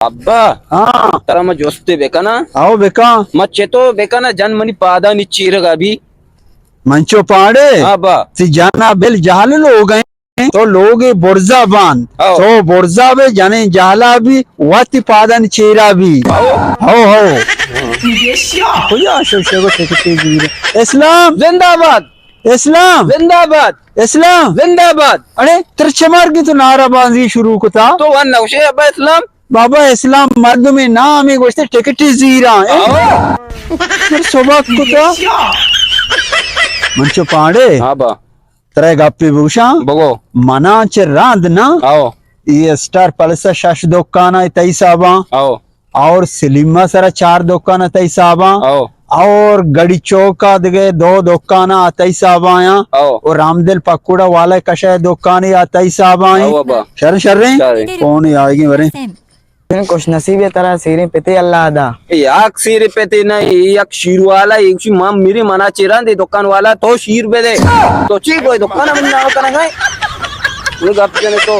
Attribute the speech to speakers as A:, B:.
A: అబ్బా తరమ చూస్తే బెకనా
B: आओ बेका
A: మచ్చేతో బెకనా జన్మని పాదాని చీరగా भी
B: मंचो पाड़े
A: అబ్బా
B: सी जाना बिल जाल लोग हैं तो लोग ये बोरजा बान
A: आओ।
B: तो बोरजा में जाने जाला भी वाति पादन चेरा भी हो भैया शो इस्लाम
A: जिंदाबाद
B: इस्लाम
A: जिंदाबाद
B: इस्लाम
A: जिंदाबाद
B: अरे तिरछमार की तो नाराबाजी शुरू को था
A: तो वन नौशे अब्बा इस्लाम
B: बाबा इस्लाम मर्द में नाम है गोश्त टिकट जीरा सुबह को था मंचो पाड़े
A: అబ్బా
B: तरह गप्पी भूषा
A: बगो
B: मना च रांद ना
A: आओ
B: ये स्टार पल्सर शश दुकाना तई साबा
A: आओ
B: और सिलीमा सरा 4 दुकाना तई साबा
A: आओ
B: और गड़ी चौका दगे 2 दुकाना तई साबा आया
A: आओ
B: और रामदिल पकोड़ा वाला कशा दुकान या तई साबा
A: आओ अब्बा
B: शर रे
A: शर।
B: कौन आएगी वरे
C: कुछ नसीब है तरह सीरी पिते अल्लाह दा
A: याक सीर पे ते ना एक शीर वाला एक शी माम मेरी मना चिरा दे दुकान वाला तो शीर पे दे तो ची कोई दुकान में ना करना है वो गप के तो